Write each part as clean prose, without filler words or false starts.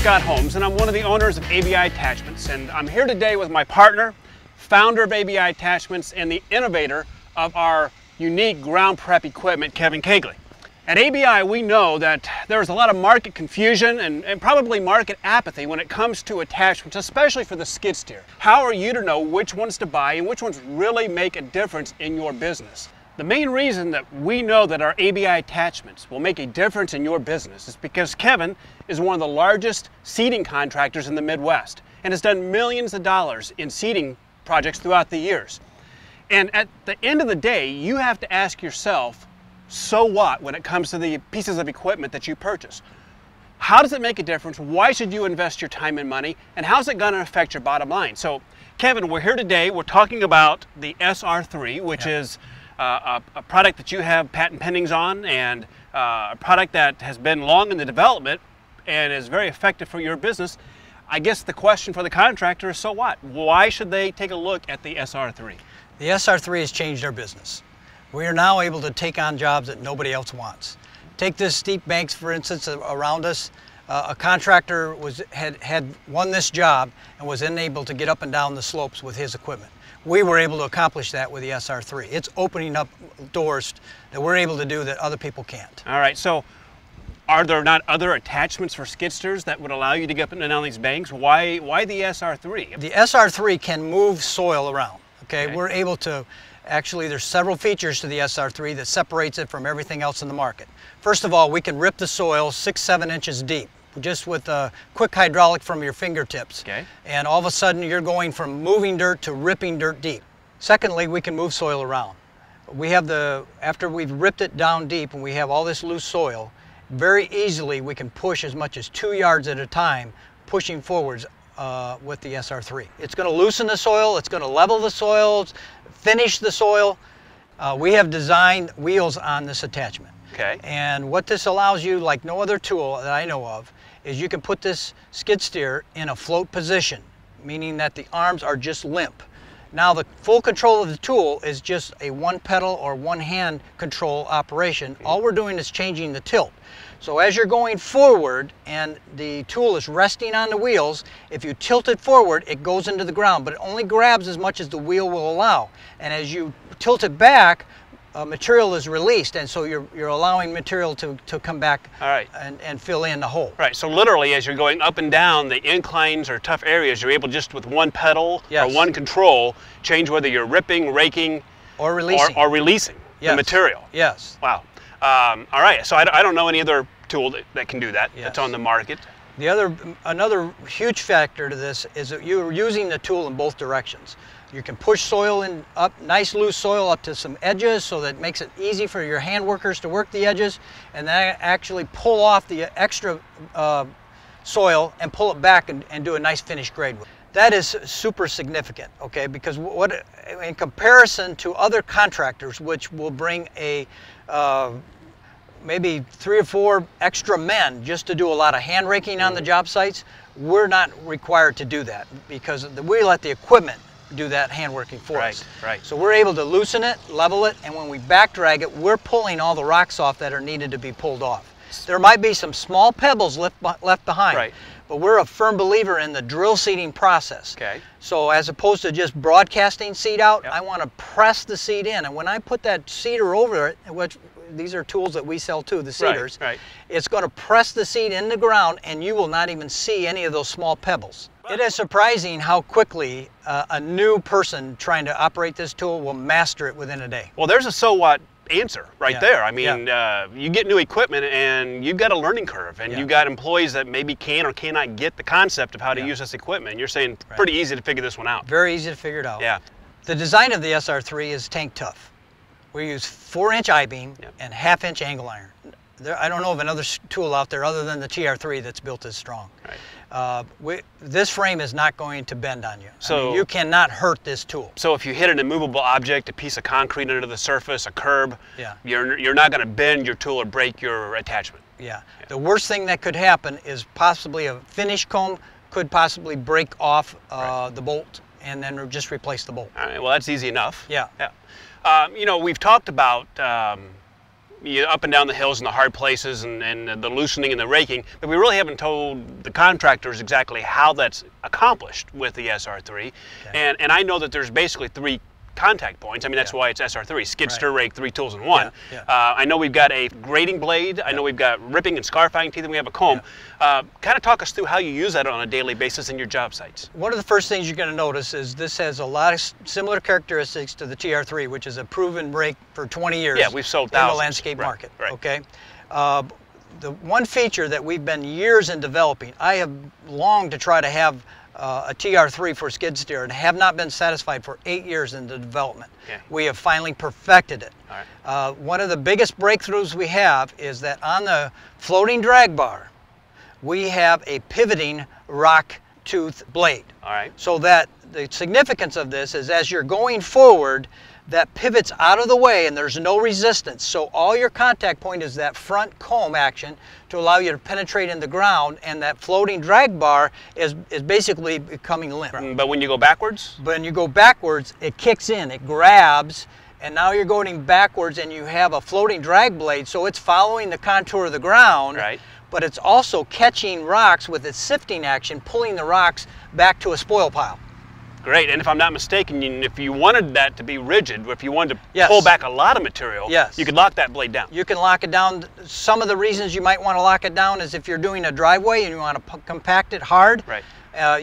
Scott Holmes, and I'm one of the owners of ABI Attachments, and I'm here today with my partner, founder of ABI Attachments, and the innovator of our unique ground prep equipment, Kevin Kegley. At ABI, we know that there's a lot of market confusion and probably market apathy when it comes to attachments, especially for the skid steer. How are you to know which ones to buy and which ones really make a difference in your business? The main reason that we know that our ABI attachments will make a difference in your business is because Kevin is one of the largest seating contractors in the Midwest and has done millions of dollars in seating projects throughout the years. And at the end of the day, you have to ask yourself, so what when it comes to the pieces of equipment that you purchase? How does it make a difference? Why should you invest your time and money? And how's it going to affect your bottom line? So, Kevin, we're here today. We're talking about the SR3, which is a product that you have patent pendings on, and a product that has been long in the development and is very effective for your business. I guess the question for the contractor is, so what? Why should they take a look at the SR3? The SR3 has changed our business. We are now able to take on jobs that nobody else wants. Take this steep banks, for instance, around us. A contractor had won this job and was unable to get up and down the slopes with his equipment. We were able to accomplish that with the SR3. It's opening up doors that we're able to do that other people can't. All right, so are there not other attachments for skid steers that would allow you to get up and down these banks? Why the SR3? The SR3 can move soil around, okay? We're able to, actually there's several features to the SR3 that separates it from everything else in the market. First of all, we can rip the soil 6-7 inches deep, just with a quick hydraulic from your fingertips. Okay. And all of a sudden you're going from moving dirt to ripping dirt deep. Secondly, we can move soil around. We have after we've ripped it down deep and we have all this loose soil, very easily we can push as much as 2 yards at a time, pushing forwards with the SR3. It's going to loosen the soil, it's going to level the soils, finish the soil. We have designed wheels on this attachment. Okay. And what this allows you, like no other tool that I know of, is you can put this skid steer in a float position, meaning that the arms are just limp. Now the full control of the tool is just a one pedal or one hand control operation. All we're doing is changing the tilt. So as you're going forward and the tool is resting on the wheels, if you tilt it forward, it goes into the ground, but it only grabs as much as the wheel will allow. And as you tilt it back, material is released, and so you're allowing material to come back and fill in the hole. Right, so literally as you're going up and down the inclines or tough areas, you're able just with one pedal or one control change whether you're ripping, raking, or releasing, or releasing the material. Yes. Wow. All right, so I don't know any other tool that can do that that's on the market. Another huge factor to this is that you're using the tool in both directions. You can push soil up, nice loose soil up to some edges, so that makes it easy for your hand workers to work the edges, and then actually pull off the extra soil and pull it back and do a nice finished grade with it. That is super significant, okay, because in comparison to other contractors, which will bring maybe 3 or 4 extra men just to do a lot of hand raking on the job sites, we're not required to do that because we let the equipment do that hand working for us. Right. So we're able to loosen it, level it, and when we back drag it, we're pulling all the rocks off that are needed to be pulled off. There might be some small pebbles left behind, but we're a firm believer in the drill seeding process. Okay. So as opposed to just broadcasting seed out, I want to press the seed in, and when I put that seeder over it, which these are tools that we sell too, the seeders, it's going to press the seed in the ground, and you will not even see any of those small pebbles. It is surprising how quickly a new person trying to operate this tool will master it within a day. Well, there's a so what answer right there. I mean, you get new equipment and you've got a learning curve, and you've got employees that maybe can or cannot get the concept of how to use this equipment. You're saying pretty easy to figure this one out. Very easy to figure it out. Yeah. The design of the SR3 is tank tough. We use 4-inch I-beam and 1/2-inch angle iron. I don't know of another tool out there other than the TR3 that's built as strong. This frame is not going to bend on you. So I mean, you cannot hurt this tool. So if you hit an immovable object, a piece of concrete under the surface, a curb, you're not going to bend your tool or break your attachment. The worst thing that could happen is possibly a finish comb could possibly break off the bolt and then just replace the bolt. All right, well that's easy enough. Yeah. You know, we've talked about up and down the hills and the hard places and the loosening and the raking, but we really haven't told the contractors exactly how that's accomplished with the SR3. Okay. And I know that there's basically 3 contact points. I mean, that's why it's SR3, skid steer, rake, 3 tools in 1. I know we've got a grading blade. I know we've got ripping and scarifying teeth, and we have a comb. Kind of talk us through how you use that on a daily basis in your job sites. One of the first things you're going to notice is this has a lot of similar characteristics to the TR3, which is a proven rake for 20 years. Yeah, we've sold thousands in the landscape market. Right. Okay. The one feature that we've been years in developing, I have longed to try to have a TR3 for skid steer and have not been satisfied for 8 years in the development. Okay. We have finally perfected it. All right. One of the biggest breakthroughs we have is that on the floating drag bar, we have a pivoting rock tooth blade. All right. So that the significance of this is as you're going forward, that pivots out of the way and there's no resistance. So all your contact point is that front comb action to allow you to penetrate in the ground, and that floating drag bar is basically becoming limp. But when you go backwards? When you go backwards, it kicks in, it grabs, and now you're going backwards and you have a floating drag blade, so it's following the contour of the ground. Right. But it's also catching rocks with its sifting action, pulling the rocks back to a spoil pile. Great, and if I'm not mistaken, if you wanted that to be rigid, if you wanted to pull back a lot of material, you could lock that blade down. You can lock it down. Some of the reasons you might want to lock it down is if you're doing a driveway and you want to compact it hard. Right.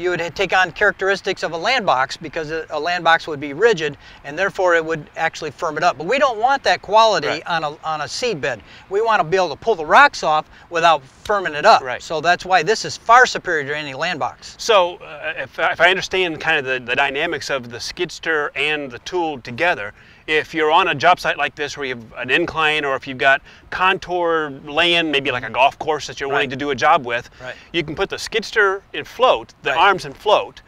You would take on characteristics of a land box, because a land box would be rigid and therefore it would actually firm it up. But we don't want that quality on a seed bed. We want to be able to pull the rocks off without firming it up. Right. So that's why this is far superior to any land box. So if I understand kind of the dynamics of the skid steer and the tool together, if you're on a job site like this where you have an incline, or if you've got contour land, maybe like a golf course that you're wanting to do a job with, you can put the skid steer in float, the arms in float,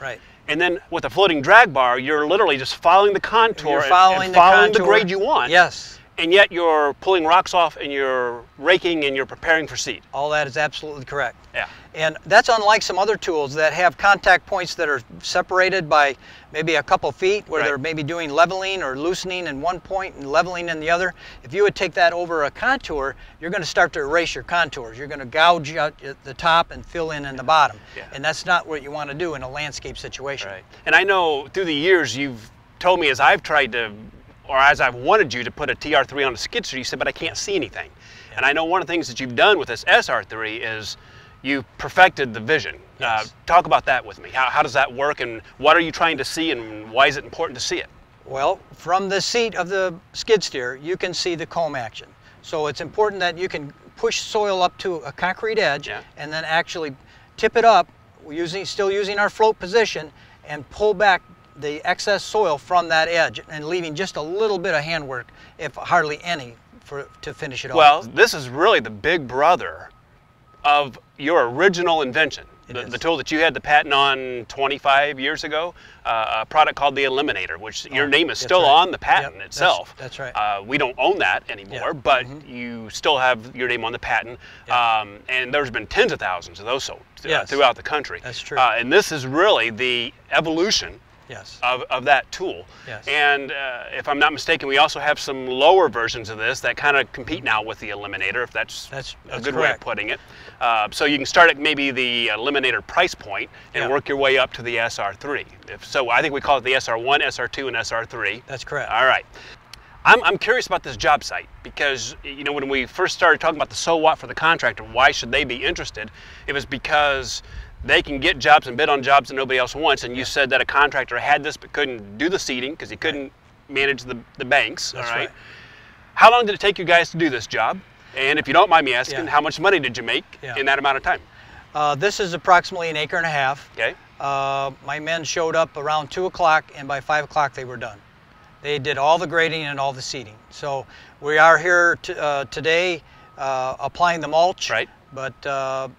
and then with a floating drag bar, you're literally just following the contour and following the grade you want. Yes. And yet you're pulling rocks off and you're raking and you're preparing for seed. All that is absolutely correct. Yeah. And that's unlike some other tools that have contact points that are separated by maybe a couple feet, where they're maybe doing leveling or loosening in one point and leveling in the other. If you would take that over a contour, you're going to start to erase your contours. You're going to gouge out the top and fill in the bottom. Yeah. And that's not what you want to do in a landscape situation. Right. And I know through the years you've told me, as I've tried to, or as I've wanted you to put a TR3 on a skid steer, you said, but I can't see anything. Yeah. And I know one of the things that you've done with this SR3 is you perfected the vision. Yes. Talk about that with me. How does that work, and what are you trying to see, and why is it important to see it? Well, from the seat of the skid steer, you can see the comb action. So it's important that you can push soil up to a concrete edge and then actually tip it up, still using our float position, and pull back the excess soil from that edge and leaving just a little bit of handwork, if hardly any, to finish it off. Well, this is really the big brother of your original invention. The tool that you had the patent on 25 years ago, a product called the Eliminator, which your name is still on the patent itself. That's right. We don't own that anymore, but you still have your name on the patent. And there's been tens of thousands of those sold throughout the country. That's true. And this is really the evolution of that tool. Yes. And if I'm not mistaken, we also have some lower versions of this that kind of compete now with the Eliminator, if that's a good way of putting it. So you can start at maybe the Eliminator price point and work your way up to the SR3. So I think we call it the SR1, SR2, and SR3. That's correct. All right. I'm curious about this job site, because when we first started talking about the so what for the contractor, why should they be interested, it was because they can get jobs and bid on jobs that nobody else wants. And you said that a contractor had this but couldn't do the seeding because he couldn't manage the banks. That's all right. How long did it take you guys to do this job? And if you don't mind me asking, how much money did you make in that amount of time? This is approximately 1.5 acres. Okay. My men showed up around 2 o'clock, and by 5 o'clock they were done. They did all the grading and all the seeding. So we are here today applying the mulch. Right. But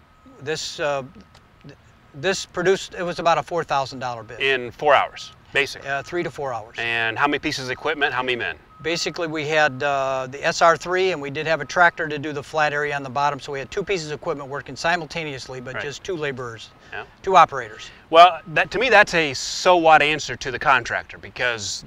this produced, it was about a $4,000 bid. In 4 hours, basically? 3 to 4 hours. And how many pieces of equipment, how many men? Basically, we had the SR3, and we did have a tractor to do the flat area on the bottom, so we had 2 pieces of equipment working simultaneously, but just 2 laborers, 2 operators. Well, to me, that's a so what answer to the contractor, because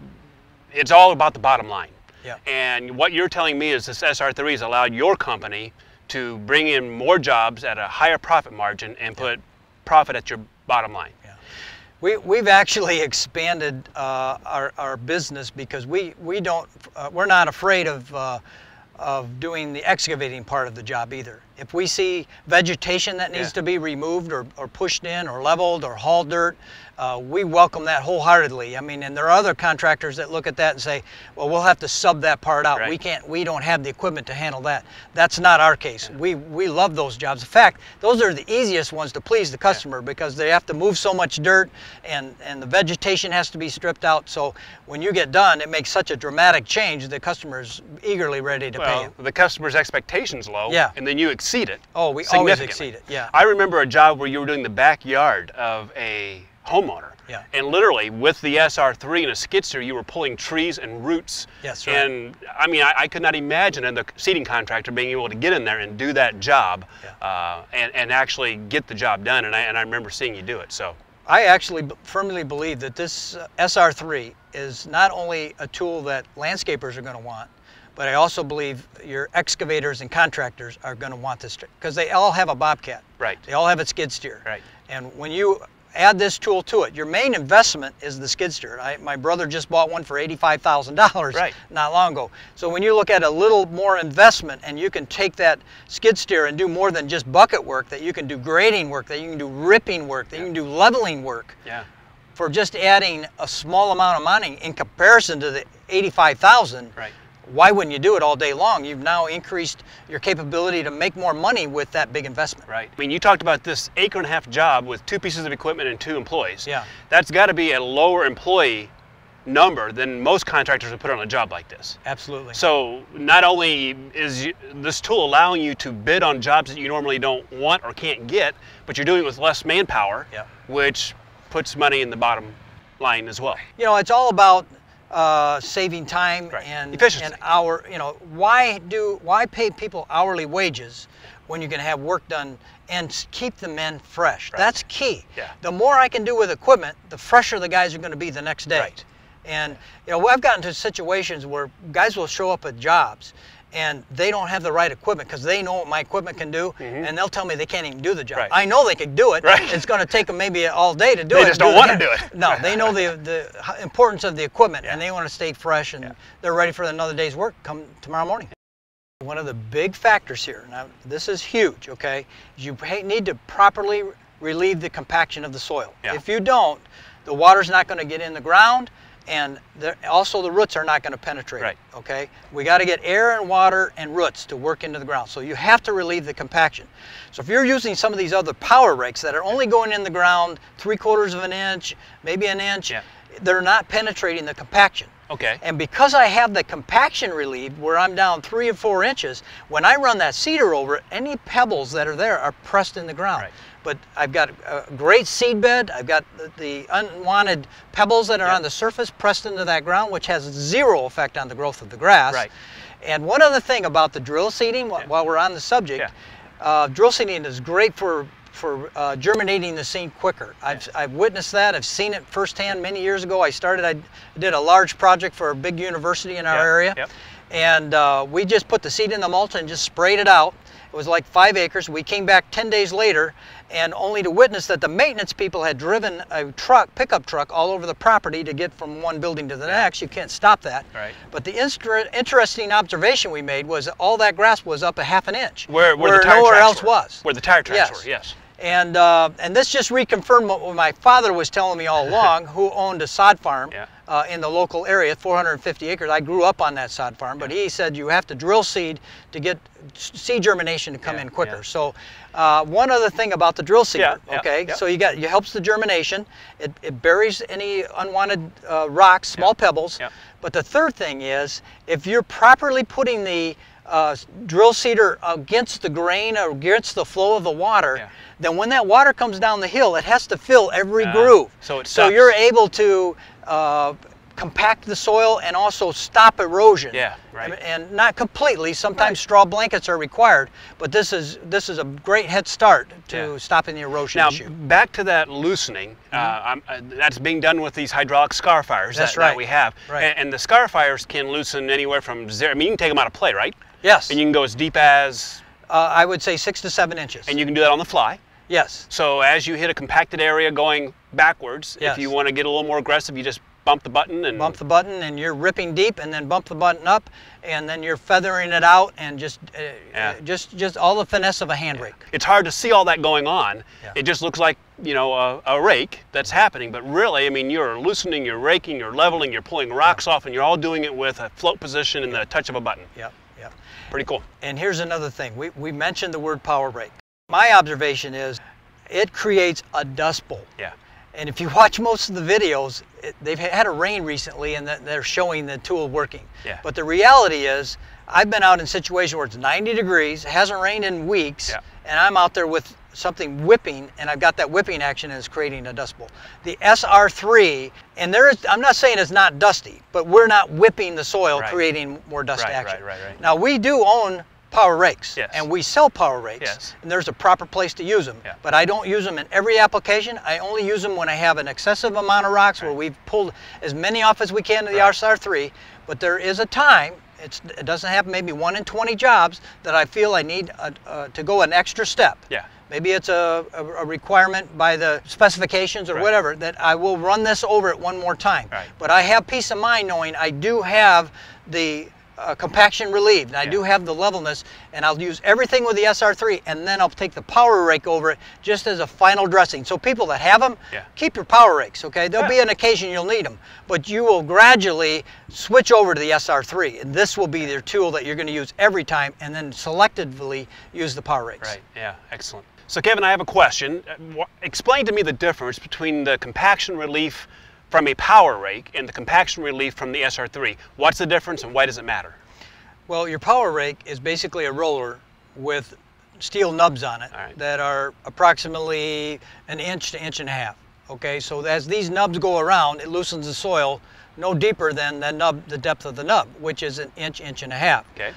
it's all about the bottom line. Yeah. And what you're telling me is this SR3 has allowed your company to bring in more jobs at a higher profit margin and put profit at your bottom line. Yeah. We've actually expanded our business because we're not afraid of doing the excavating part of the job either. If we see vegetation that needs to be removed or pushed in or leveled or hauled dirt, we welcome that wholeheartedly. I mean, and there are other contractors that look at that and say, well, we'll have to sub that part out. Right. We don't have the equipment to handle that. That's not our case. We love those jobs. In fact, those are the easiest ones to please the customer because they have to move so much dirt and the vegetation has to be stripped out. So when you get done, it makes such a dramatic change, the customer's eagerly ready to pay you. The customer's expectation's low, and then you exceed it. Oh, we always exceed it, yeah. I remember a job where you were doing the backyard of a homeowner. Yeah. And literally with the SR3 and a skid steer, you were pulling trees and roots. Yes, right. And I mean, I could not imagine a seating contractor being able to get in there and do that job and actually get the job done. And I remember seeing you do it. So I actually firmly believe that this SR3 is not only a tool that landscapers are going to want, but I also believe your excavators and contractors are going to want this because they all have a bobcat. Right. They all have a skid steer. Right. And when you add this tool to it, your main investment is the skid steer. My brother just bought one for $85,000 not long ago. So when you look at a little more investment and you can take that skid steer and do more than just bucket work, that you can do grading work, that you can do ripping work, that you can do leveling work. Yeah. For just adding a small amount of money in comparison to the $85,000. Right. Why wouldn't you do it all day long? You've now increased your capability to make more money with that big investment. Right. I mean, you talked about this acre-and-a-half job with 2 pieces of equipment and 2 employees. Yeah. That's got to be a lower employee number than most contractors would put on a job like this. Absolutely. So not only is this tool allowing you to bid on jobs that you normally don't want or can't get, but you're doing it with less manpower, which puts money in the bottom line as well. You know, it's all about saving time and efficiency. And hour. You know, why pay people hourly wages when you can have work done and keep the men fresh? Right. That's key. Yeah. The more I can do with equipment, the fresher the guys are going to be the next day. Right. And you know, I've gotten to situations where guys will show up at jobs and they don't have the right equipment because they know what my equipment can do, and they'll tell me they can't even do the job. Right. I know they can do it. Right. It's going to take them maybe all day to do it. They just don't want to do it. No, they know the importance of the equipment, and they want to stay fresh, and they're ready for another day's work come tomorrow morning. One of the big factors here, now this is huge, okay, is you need to properly relieve the compaction of the soil. Yeah. If you don't, the water's not going to get in the ground, and also the roots are not going to penetrate. Right. Okay, we got to get air and water and roots to work into the ground. So you have to relieve the compaction. So if you're using some of these other power rakes that are only going in the ground 3/4 of an inch, maybe an inch, they're not penetrating the compaction. Okay. And because I have the compaction relieved, where I'm down 3 or 4 inches, when I run that seeder over it, any pebbles that are there are pressed in the ground. Right. But I've got a great seed bed. I've got the unwanted pebbles that are on the surface pressed into that ground, which has 0 effect on the growth of the grass. Right. And one other thing about the drill seeding, while we're on the subject, drill seeding is great for germinating the seed quicker. I've witnessed that. I've seen it firsthand many years ago. I did a large project for a big university in our area. And we just put the seed in the mulch and just sprayed it out. It was like 5 acres. We came back 10 days later, and only to witness that the maintenance people had driven a pickup truck all over the property to get from one building to the next. You can't stop that. Right. But the interesting observation we made was all that grass was up a half an inch, where the tire nowhere tracks else were. was. Where the tire tracks were, yes. And this just reconfirmed what my father was telling me all along, who owned a sod farm in the local area, 450 acres. I grew up on that sod farm, but he said you have to drill seed to get seed germination to come in quicker. So one other thing about the drill seeder, so it helps the germination. It buries any unwanted rocks, small pebbles. But the third thing is, if you're properly putting the drill seeder against the grain or against the flow of the water, then when that water comes down the hill, it has to fill every groove. So you're able to compact the soil and also stop erosion. Yeah, right. And not completely. Sometimes straw blankets are required, but this is a great head start to stopping the erosion issue. Now, back to that loosening. That's being done with these hydraulic scarifiers that we have. Right. And the scarifiers can loosen anywhere from 0. I mean, you can take them out of play, right? Yes. And you can go as deep as? I would say 6 to 7 inches. And you can do that on the fly? Yes. So as you hit a compacted area going backwards, if you want to get a little more aggressive, you just bump the button and... Bump the button and you're ripping deep, and then bump the button up, and then you're feathering it out, and just all the finesse of a hand rake. It's hard to see all that going on. It just looks like, you know, a rake that's happening, but really, I mean, you're loosening, you're raking, you're leveling, you're pulling rocks off, and you're all doing it with a float position and the touch of a button. Yep. Pretty cool. And here's another thing. We mentioned the word power rake. My observation is it creates a dust bowl. Yeah. And if you watch most of the videos, they've had a rain recently and they're showing the tool working. Yeah. But the reality is, I've been out in situations where it's 90 degrees, it hasn't rained in weeks, and I'm out there with something whipping, and I've got that whipping action and it's creating a dust bowl. The SR3, and I'm not saying it's not dusty, but we're not whipping the soil, creating more dust action. Right. Now, we do own power rakes, yes, and we sell power rakes, yes, and there's a proper place to use them, but I don't use them in every application. I only use them when I have an excessive amount of rocks where we've pulled as many off as we can to the SR3, but there is a time, it doesn't happen, maybe 1 in 20 jobs, that I feel I need to go an extra step. Yeah. Maybe it's a requirement by the specifications or whatever, that I will run this over it one more time. But I have peace of mind knowing I do have the compaction relieved, and I do have the levelness, and I'll use everything with the SR3, and then I'll take the power rake over it just as a final dressing. So people that have them, keep your power rakes, okay? There'll be an occasion you'll need them, but you will gradually switch over to the SR3, and this will be your tool that you're going to use every time, and then selectively use the power rakes. Right, yeah, excellent. So Kevin, I have a question. Explain to me the difference between the compaction relief from a power rake and the compaction relief from the SR3. What's the difference and why does it matter? Well, your power rake is basically a roller with steel nubs on it that are approximately 1 inch to 1.5 inches. Okay, so as these nubs go around, it loosens the soil no deeper than the depth of the nub, which is 1 inch, 1.5 inches. Okay.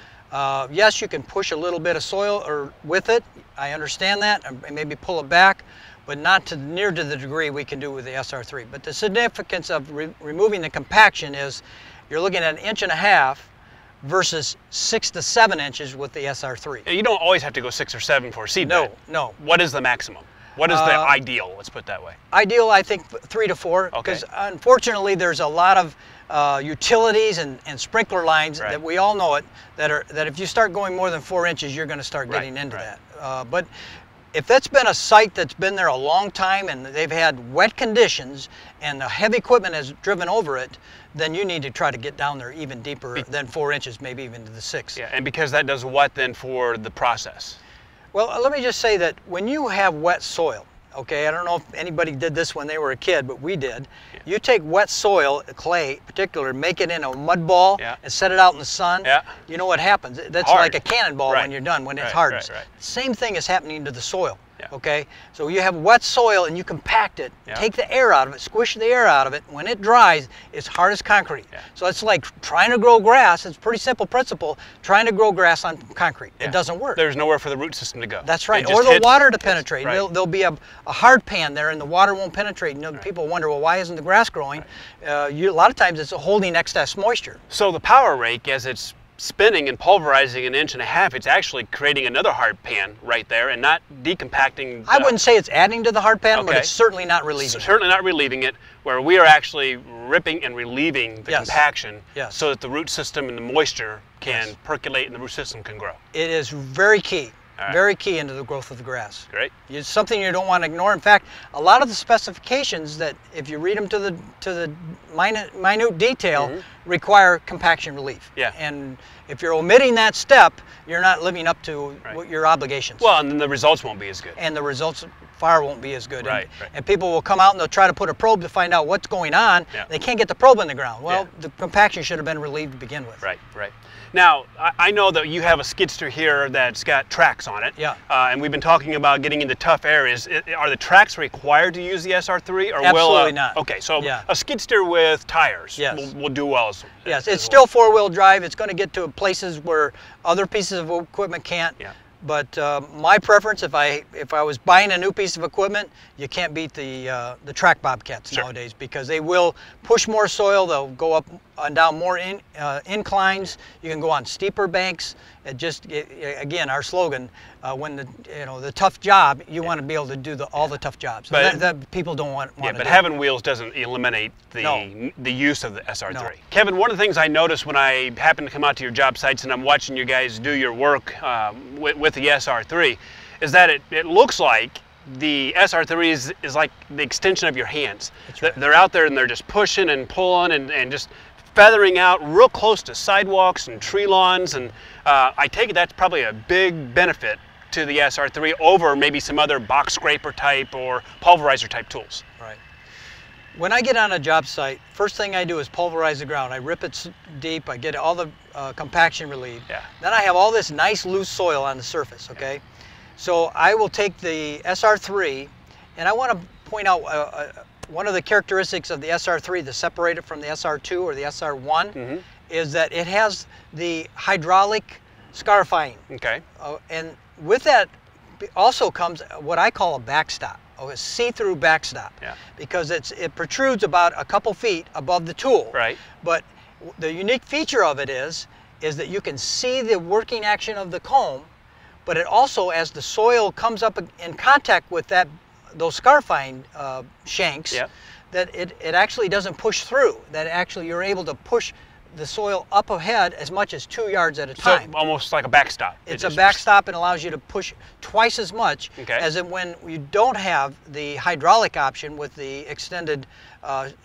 Yes, you can push a little bit of soil or with it. I understand that, and maybe pull it back, but not near to the degree we can do with the SR3. But the significance of removing the compaction is you're looking at 1.5 inches versus 6 to 7 inches with the SR3. You don't always have to go 6 or 7 for a seed bed. No. What is the maximum? What is the ideal? Let's put it that way. Ideal, I think 3 to 4, because unfortunately there's a lot of utilities and sprinkler lines that we all know that if you start going more than 4 inches, you're going to start getting into that. But if that's been a site that's been there a long time and they've had wet conditions and the heavy equipment has driven over it, then you need to try to get down there even deeper than 4 inches, maybe even to the 6. Yeah, and because that does what then for the process? Well, let me just say that when you have wet soil, okay, I don't know if anybody did this when they were a kid, but we did. Yeah. You take wet soil, clay in particular, make it in a mud ball and set it out in the sun. Yeah. You know what happens? That's like a cannonball when you're done, when it hardens. Same thing is happening to the soil. Okay, so you have wet soil and you compact it, take the air out of it, squish the air out of it. When it dries, it's hard as concrete. So it's like trying to grow grass. It's a pretty simple principle, trying to grow grass on concrete. It doesn't work. There's nowhere for the root system to go. That's right, or the water to penetrate. There'll be a hard pan there and the water won't penetrate. And people wonder, well, why isn't the grass growing? A lot of times it's holding excess moisture. So the power rake, as it's spinning and pulverizing 1.5 inches, it's actually creating another hard pan right there and not decompacting. I wouldn't say it's adding to the hard pan, but it's certainly not relieving it. Certainly not relieving it, where we are actually ripping and relieving the compaction so that the root system and the moisture can percolate and the root system can grow. It is very key. Very key into the growth of the grass. Great. It's something you don't want to ignore. In fact, a lot of the specifications that, if you read them to the minute detail, require compaction relief. Yeah. And if you're omitting that step, you're not living up to your obligations. Well, and then the results won't be as good. And the results fire won't be as good. Right, and people will come out and they'll try to put a probe to find out what's going on. Yeah. They can't get the probe in the ground. Well, the compaction should have been relieved to begin with. Right. Now, I know that you have a skid steer here that's got tracks on it. Yeah. And we've been talking about getting into tough areas. Are the tracks required to use the SR3? Or Absolutely not. Okay, so a skid steer with tires will do well. Yes, it's still four-wheel drive. It's going to get to places where other pieces of equipment can't. Yeah. But my preference, if I was buying a new piece of equipment, you can't beat the track bobcats nowadays, because they will push more soil. They'll go up and down more inclines. You can go on steeper banks. Again, our slogan, when the tough job, you want to be able to do all the tough jobs. But that people don't want to do. But having wheels doesn't eliminate the use of the SR3. No. Kevin, one of the things I noticed when I happen to come out to your job sites and I'm watching you guys do your work with the SR3 is that it looks like the SR3 is like the extension of your hands. That's right. They're out there and they're just pushing and pulling and just feathering out real close to sidewalks and tree lawns, and I take it that's probably a big benefit to the SR3 over maybe some other box scraper type or pulverizer type tools. Right. When I get on a job site, first thing I do is pulverize the ground. I rip it deep, I get all the compaction relieved. Yeah. Then I have all this nice loose soil on the surface, okay? Yeah. So I will take the SR3, and I want to point out one of the characteristics of the SR3 to separate it from the SR2 or the SR1 is that it has the hydraulic scarifying. Okay. And with that also comes what I call a backstop, a see-through backstop. Yeah. Because it protrudes about a couple feet above the tool. Right. But the unique feature of it is that you can see the working action of the comb, but it also, as the soil comes up in contact with those scarifying shanks, that it actually doesn't push through. That actually you're able to push the soil up ahead as much as 2 yards at a time. So almost like a backstop. It's a backstop and allows you to push twice as much as when you don't have the hydraulic option with the extended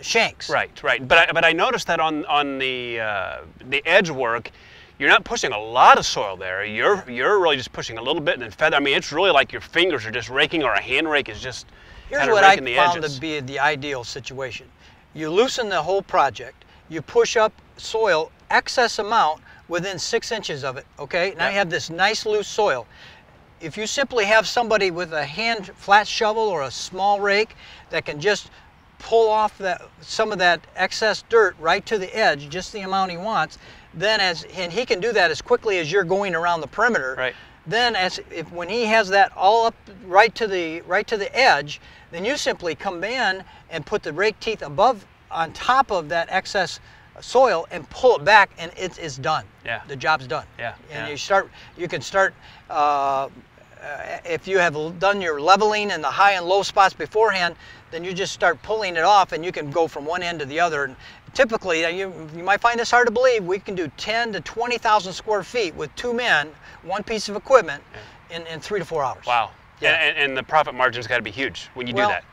shanks. Right. But I noticed that on the edge work, you're not pushing a lot of soil there. You're really just pushing a little bit and then feather. I mean, it's really like your fingers are just raking, or a hand rake is just kind of raking the edges. Here's what I found to be the ideal situation. You loosen the whole project. You push up soil excess amount within 6 inches of it. Okay. Now you have this nice loose soil. If you simply have somebody with a hand flat shovel or a small rake that can just pull off some of that excess dirt right to the edge, just the amount he wants, then and he can do that as quickly as you're going around the perimeter. Right. Then when he has that all up right to the edge, then you simply come in and put the rake teeth on top of that excess soil and pull it back, and it is done. Yeah. The job's done. Yeah. And you can start if you have done your leveling in the high and low spots beforehand, then you just start pulling it off, and you can go from one end to the other. And typically, you might find this hard to believe, we can do 10 to 20,000 square feet with 2 men, one piece of equipment, in 3 to 4 hours. Wow. Yeah. And the profit margin's got to be huge when you do that.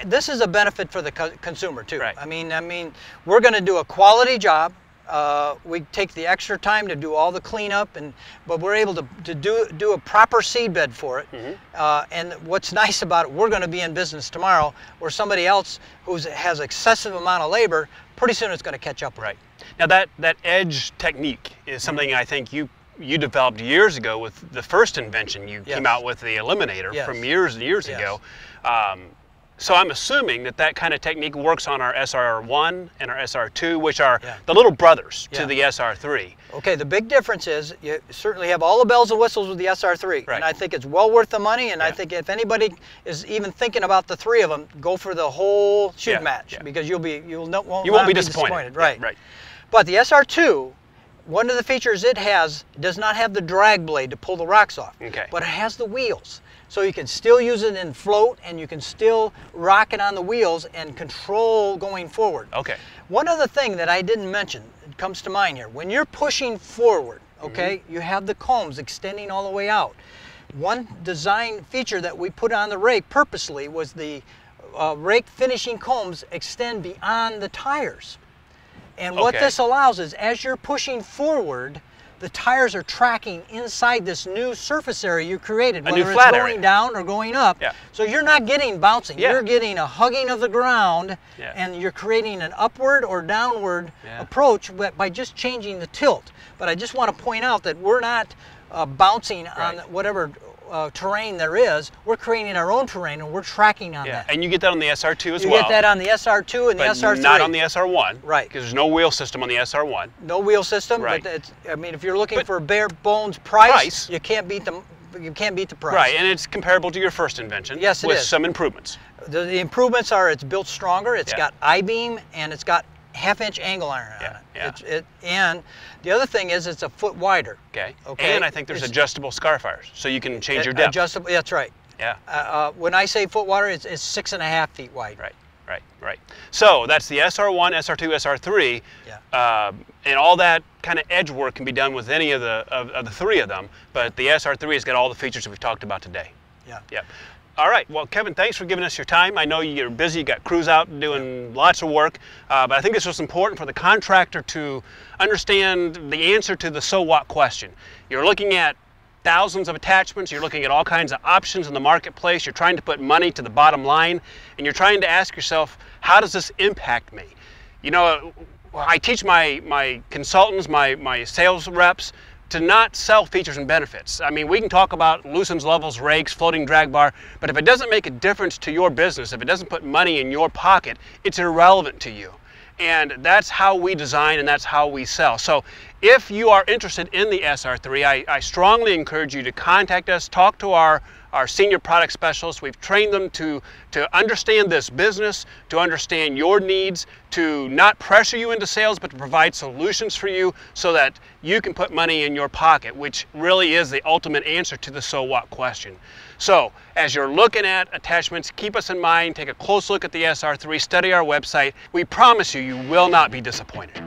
This is a benefit for the consumer too. Right. I mean, we're going to do a quality job. We take the extra time to do all the cleanup, but we're able to do a proper seed bed for it. And what's nice about it, we're going to be in business tomorrow, where somebody else who has excessive amount of labor, pretty soon it's going to catch up. Right. Now that edge technique is something I think you developed years ago with the first invention. You came out with the Eliminator from years and years ago. So I'm assuming that kind of technique works on our SR1 and our SR2, which are the little brothers to the SR3. Okay, the big difference is you certainly have all the bells and whistles with the SR3, and I think it's well worth the money, and I think if anybody is even thinking about the 3 of them, go for the whole shoot match, because you won't be disappointed. Right. But the SR2, one of the features it does not have the drag blade to pull the rocks off, but it has the wheels. So you can still use it in float, and you can still rock it on the wheels and control going forward. Okay. One other thing that I didn't mention, it comes to mind here. When you're pushing forward, you have the combs extending all the way out. One design feature that we put on the rake purposely was the rake finishing combs extend beyond the tires. And what this allows is, as you're pushing forward, the tires are tracking inside this new surface area you created, A new whether flat it's going area. down or going up. Yeah. So you're not getting bouncing. Yeah. You're getting a hugging of the ground, Yeah. and you're creating an upward or downward Yeah. approach by just changing the tilt. But I just want to point out that we're not bouncing on Right. whatever terrain there is. We're creating our own terrain, and we're tracking on Yeah, that. and you get that on the SR2 as You well. get that on the SR2 and the but SR3. not on the SR1. Right. Because there's no wheel system on the SR1. No wheel system. Right. But it's, I mean, if you're looking But for a bare bones price, price. you can't beat the price. Right, and it's comparable to your first invention. Yes, it with is. some improvements. The improvements are it's built stronger. It's Yeah. got I-beam and it's got half-inch angle iron on Yeah, it. yeah. And the other thing is it's a foot wider. Okay. Okay. And I think there's It's- adjustable scar fires, so you can change your depth. Adjustable. That's right. Yeah. When I say foot wider, it's 6.5 feet wide. Right. Right. Right. So that's the SR1, SR2, SR3. Yeah. And all that kind of edge work can be done with any of the three of them, but the SR3 has got all the features that we've talked about today. Yeah. Yeah. All right. Well, Kevin, thanks for giving us your time. I know you're busy. You got crews out doing lots of work, but I think this was important for the contractor to understand the answer to the so what question. You're looking at thousands of attachments. You're looking at all kinds of options in the marketplace. You're trying to put money to the bottom line, and you're trying to ask yourself, how does this impact me? You know, I teach my consultants, my sales reps, to not sell features and benefits. I mean, we can talk about loosens, levels, rakes, floating drag bar, but if it doesn't make a difference to your business, if it doesn't put money in your pocket, it's irrelevant to you. And that's how we design and that's how we sell. So if you are interested in the SR3, I strongly encourage you to contact us, talk to our senior product specialists. We've trained them to understand this business, to understand your needs, to not pressure you into sales, but to provide solutions for you so that you can put money in your pocket, which really is the ultimate answer to the so what question. So as you're looking at attachments, keep us in mind, take a close look at the SR3, study our website. We promise you, you will not be disappointed.